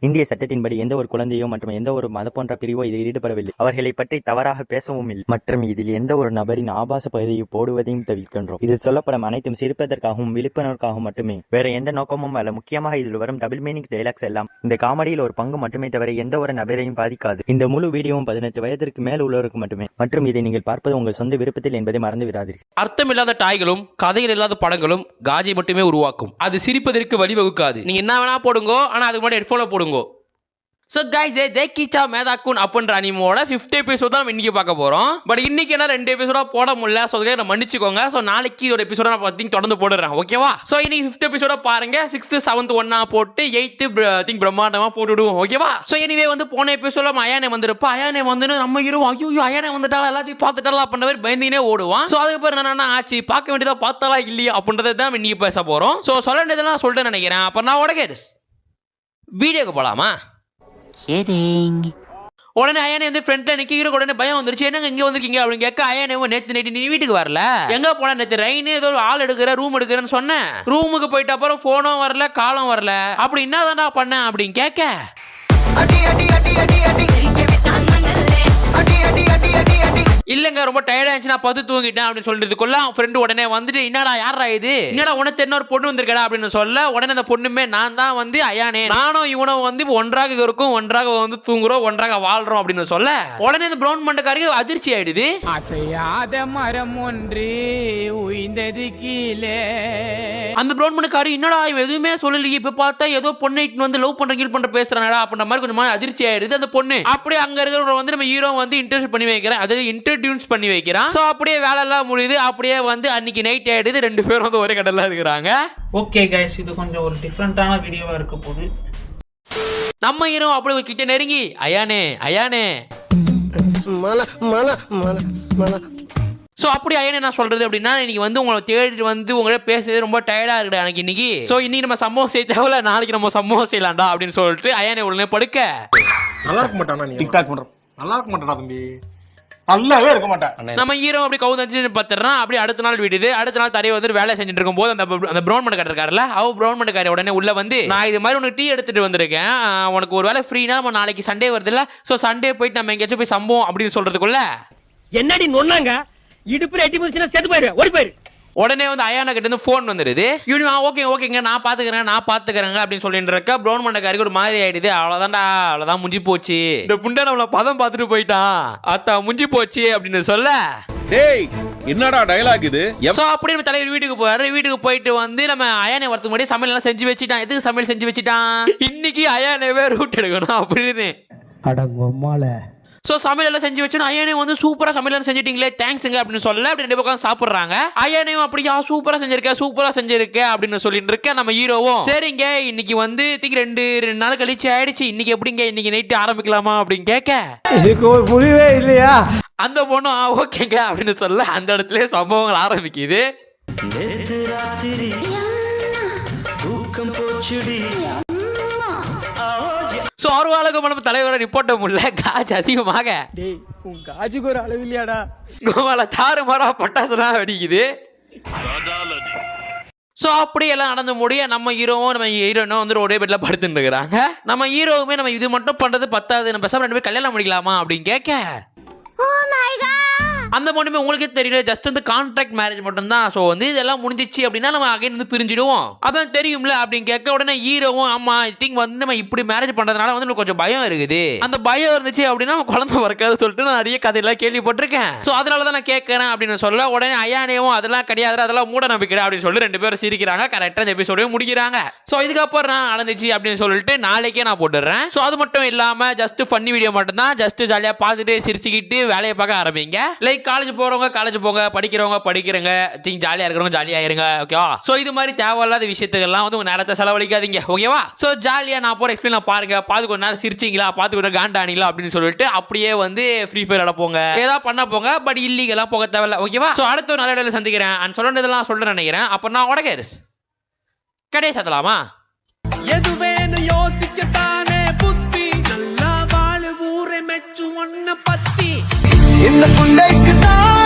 இந்திய சட்டத்தின்படி எந்த ஒரு குழந்தையோ மற்றும் எந்த ஒரு மத போன்ற பிரிவோ இதில் ஈடுபடவில்லை. அவர்களை பற்றி தவறாக பேசவும் இல்லை மற்றும் இதில் எந்த ஒரு நபரின் ஆபாச பகுதியை போடுவதையும் தவிர்க்கின்றோம். இதில் சொல்லப்படும் அனைத்தும் சிரிப்பதற்காகவும் விழிப்புணர்வுக்காகவும் மட்டுமே, வேற எந்த நோக்கமும் அல்ல. முக்கியமாக இதில் வரும் டபுள் மீனிங் டைலாக்ஸ் எல்லாம் இந்த காமெடியில் ஒரு பங்கு மட்டுமே தவிர எந்த ஒரு நபரையும் பாதிக்காது. இந்த முழு வீடியோவும் 18 வயதிற்கு மேல் உள்ளவருக்கு மட்டுமே மற்றும் இதை நீங்கள் பார்ப்பது உங்கள் சொந்த விருப்பத்தில் என்பதை மறந்து விடாதீர்கள். அர்த்தமில்லாத டாய்களும் கதைகள் இல்லாத படங்களும் காஜை மட்டுமே உருவாக்கும். அது சிரிப்பதற்கு வழிவகுக்காது. நீங்க என்ன வேணா போடுங்க, ஆனா அதுக்கு முன்னாடி ஹெட்ஃபோனை போடுங்க. ஸோ கைஸ், தேக்கிச்சா மேதாக்குன் அப்படின்ற அனிமோட 5th எபிசோட் தான் இன்னைக்கு பார்க்க போறோம். பட் இன்னைக்கு என்ன 2 எபிசோடா போட முடியல, ஸோ அதுக்காக மன்னிச்சுக்கோங்க. ஸோ நாளைக்கு இதோட எபிசோட நான் பார்த்து தொடர்ந்து போடுறேன், ஓகேவா? ஸோ இன்னைக்கு 5th எபிசோட பாருங்க. 6th 7th ஒன்னா போட்டு 8th பிரம்மாண்டமா போட்டுடுவோம், ஓகேவா? ஸோ எனிவே வந்து போன எபிசோட அயானே வந்திருப்பா. அயானே வந்து நம்ம இருவோம், ஐயோ அயானே வந்துட்டாலும் எல்லாத்தையும் பார்த்துட்டாலும் அப்படின்ற மாதிரி பயந்துனே ஓடுவான். ஸோ அதுக்கப்புறம் என்னன்னா ஆச்சு, பார்க்க வேண்டியதா பார்த்தாலா இல்லையா அப்படின்றத தான் இன்னைக்கு பேச போறோம். ஸோ சொல்ல வேண்டியதெல்லாம் சொல்லிட்டு நினைக்கிறேன். அப்ப நான் உடனே வீடியோக்கு போலாமா? உடனே அயானே வந்து ஃப்ரெண்ட்ல நிக்கிற உடனே பயம் வந்துருச்சு. என்னங்க இங்க வந்திருக்கீங்க அப்படின்னு கேட்க, அயானே நேத்து நைட்டு நீ வீட்டுக்கு வரல, எங்க போன? நேத்து ரெயின் ஏதோ ஆள் எடுக்கிற ரூம் எடுக்கிறேன்னு சொன்னேன். ரூமுக்கு போயிட்ட அப்புறம் போனும் வரல காலம் வரல, அப்படி என்னதான்டா பண்ண அப்படின்னு கேட்க, இல்லங்க ரொம்ப டயர்ட் ஆயிடுச்சு, நான் பத்து தூங்கிட்டேன் அப்படின்னு சொல்றதுக்குள்ள ஃப்ரெண்டு உடனே வந்துட்டு, என்னடா யாரா இது, என்னடா உனக்கு இன்னொரு பொண்ணு வந்திருக்கடா அப்படின்னு சொல்ல, உடனே அந்த பொண்ணுமே நான் தான் வந்து அயானே, நானும் இவனும் வந்து ஒன்றாக இருக்கும், ஒன்றாக வந்து தூங்குறோம், ஒன்றாக வாழ்றோம் அப்படின்னு சொல்ல, உடனே இந்த பிரவுன் மண்டக்காரிக்கு அதிர்ச்சி ஆயிடுது. அசையாத மரம் ஒன்று உயிர்ந்தது கீழே. அந்த பிரவுன் மண்டக்காரி என்னடா எதுவுமே சொல்லலையே, இப்ப பார்த்தா ஏதோ பொண்ணு வந்து லவ் பண்ற கீழ் பண்ற பேசுறானடா அப்படின்ற மாதிரி கொஞ்சம் அதிர்ச்சி ஆயிடுது. அந்த பொண்ணு அப்படியே அங்க இருக்கிற வந்து நம்ம ஹீரோ வந்து இன்ட்ரெஸ்ட் பண்ணி வைக்கிறேன், அதாவது இன்ட்ரோடியூஸ் பண்ணி வைக்கிறான். சோ அப்படியே வேலை எல்லாம் முடியுது. அப்படியே வந்து அன்னைக்கு நைட் ஆயிடுது. 2 பேரும் வந்து ஒரே கடல்ல இருக்கிறாங்க. ஓகே கைஸ், இது கொஞ்சம் ஒரு டிஃபரெண்டான வீடியோவா இருக்க போகுது. நம்ம ஹீரோ அப்படியே கிட்ட நெருங்கி, அயானே அயானே சோ அப்படி அயானே என்ன சொல்றது அப்படின்னா, இன்னைக்கு வந்து உங்களை தேடிட்டு வந்து உங்களே பேசுறது ரொம்ப டயர்டா இருக்குடா எனக்கு இன்னைக்கு. சோ இன்னைக்கு நம்ம சம்பவம் செய்ய தேவையில்ல, நாளைக்கு நம்ம சம்பவம் செய்யலாம்டா அப்படின்னு சொல்லிட்டு அயானே உடனே படுக்க, நல்லா இருக்க மாட்டானா நீ டிக்டாக் பண்ற, நல்லா இருக்க மாட்டானா தம்பி, நல்லாவே இருக்க மாட்டேன். நம்ம ஹீரோ அப்படி கவுந்து பத்துறான். அப்படி அடுத்த நாள் விடுது. அடுத்த நாள் தரையை வந்து வேலை செஞ்சுட்டு இருக்கும் போது அந்த பிரவுன் மண்டக்காரர் இருக்காருல்ல, அவ பிரவுன் மண்டக்காரி உடனே உள்ள வந்து, நான் இது மாதிரி உனக்கு டீ எடுத்துட்டு வந்திருக்கேன், உனக்கு ஒரு வேலை ஃப்ரீனா நம்ம நாளைக்கு சண்டே வருது இல்ல, சோ சண்டே போயிட்டு நம்ம எங்கேயாச்சும் போய் சம்பவம் அப்படின்னு சொல்றதுக்குள்ள, என்னடி நொன்னாங்க இடுப்புல எட்டி போச்சுன்னா செத்து போயிரு, ஓடி போயிரு. உடனே வந்து அயானா கிட்ட இருந்து போன் வந்துருது. ஓகேங்க நான் பாத்துக்கிறேங்க அப்படின்னு சொல்லிட்டு இருக்க, பிரவுன் மண்டக்காரிக்கு ஒரு மாதிரி ஆயிடுது. அவ்வளவுதான் முடிஞ்சு போச்சு, இந்த புண்டை நம்மள பதம் பார்த்துட்டு போயிட்டான், அத்தா முடிஞ்சு போச்சு அப்படின்னு சொல்ல, டேய் என்னடா டயலாக் இது? சோ அப்படி நம்ம தலைவர் வீட்டுக்கு போறாரு. வீட்டுக்கு போயிட்டு வந்து நம்ம அயானே வரதுக்கு முன்னாடி சமையல் எல்லாம் செஞ்சு வச்சுட்டான். எதுக்கு சமையல் செஞ்சு வச்சுட்டான்? இன்னைக்கு அயானேவே ரூட் எடுக்கணும் அப்படின்னு. அடங்கம்மால சோ சமையல் எல்லாம் செஞ்சு வச்சு அயானே வந்து சூப்பரா சமையல் செஞ்சிட்டீங்களே, தேங்க்ஸ்ங்க அப்படின்னு சொல்ல, அப்படி 2 பக்கம் சாப்பிடுறாங்க. அயானேயும் அப்படியா சூப்பரா செஞ்சிருக்க அப்படின்னு சொல்லிட்டு இருக்க, நம்ம ஹீரோவும் சரிங்க இன்னைக்கு வந்து 2 நாள் கழிச்சு ஆயிடுச்சு, இன்னைக்கு எப்படிங்க இன்னைக்கு நைட்டு ஆரம்பிக்கலாமா அப்படின்னு கேட்க, இதுக்கு ஒரு புரியவே இல்லையா? அந்த பொண்ணும் ஓகேங்க அப்படின்னு சொல்ல, அந்த இடத்துல சம்பவங்கள் ஆரம்பிக்குது. சோ ஒரு ஆளுக்கு நம்ம தலைவரை ரிப்போர்ட் முடியல, காஜ் அதிகமாக, டேய் உன் காஜுக்கு ஒரு அளவு இல்லையாடா, கோவால தாறுமாறா பட்டாசுலாம் வெடிக்குது. சோ அப்படி எல்லாம் நடந்து முடிய நம்ம ஹீரோனும் வந்து ஒரே பெட்ல படுத்துட்டு இருக்கிறாங்க. நம்ம ஹீரோவுமே நம்ம இது மட்டும் பண்றது பத்தாது, நம்ம பேசாம 2 பேரும் கல்யாணம் முடிக்கலாமா அப்படின்னு கேட்க, அந்த பொண்ணுமே உங்களுக்கே தெரியல, ஜஸ்ட் வந்து கான்ட்ராக்ட் மேரேஜ் மட்டும் தான், சோ வந்து இதெல்லாம் முடிஞ்சிச்சு அப்படின்னா நம்ம அகைன் வந்து பிரிஞ்சிடுவோம், அதான் தெரியும்ல அப்படின்னு கேட்க, உடனே ஹீரோவும் ஆமா ஐ திங்க் வந்து நம்ம இப்படி மேரேஜ் பண்றதுனால வந்து கொஞ்சம் பயம் இருக்குது, அந்த பயம் இருந்துச்சு அப்படின்னா குழந்தை பிறக்காது சொல்லிட்டு நான் நிறைய கதையெல்லாம் கேள்விப்பட்டிருக்கேன், சோ அதனாலதான் நான் கேட்கறேன் அப்படின்னு சொல்ல, உடனே அயானேவும் அதெல்லாம் கிடையாது, அதெல்லாம் மூட நம்பிக்கை அப்படின்னு சொல்லி 2 பேரும் சிரிக்கிறாங்க. கரெக்டா இந்த எபிசோடே முடிக்கிறாங்க. சோ இதுக்கப்புறம் நான் நடந்துச்சு அப்படின்னு சொல்லிட்டு நாளைக்கே நான் போட்டுடுறேன். சோ அது மட்டும் இல்லாம ஜஸ்ட் ஃபன்னி வீடியோ மட்டும் தான், ஜஸ்ட் ஜாலியா பார்த்துட்டு சிரிச்சுக்கிட்டு வேலையை பார்க்க ஆரம்பிங்க. லைக் காலேஜ் போறவங்க காலேஜ் போங்க, படிக்கிறவங்க திங்க் ஜாலியா இருக்கிறவங்க ஜாலியா இருங்க, ஓகேவா? சோ இது மாதிரி தேவையில்லாத விஷயத்துக்கெல்லாம் வந்து உங்க நேரத்தை செலவழிக்காதீங்க, ஓகேவா? சோ ஜாலியா நான் போற எக்ஸ்பிளைன் பாருங்க, பார்த்து கொஞ்ச நேரம் சிரிச்சிங்களா, பார்த்து கொஞ்சம் காண்டானிங்களா அப்படின்னு சொல்லிட்டு அப்படியே வந்து ஃப்ரீ ஃபயர் ஆட போங்க, ஏதாவது பண்ண போங்க, பட் இல்லீகலா போக தேவையில்ல, ஓகேவா? சோ அடுத்த நல்ல இடத்துல சந்திக்கிறேன் அண்ட் சொல்றதெல்லாம் சொல்ல நினைக்கிறேன். அப்ப நான் உடகேஸ் கடையை சாத்தலாமா? எதுவேன்னு யோசிக்கத்தானே புத்தி, நல்லா வாழ ஊரை மெச்சு ஒன்ன பத்தி, இந்த புண்டைக்கு தான்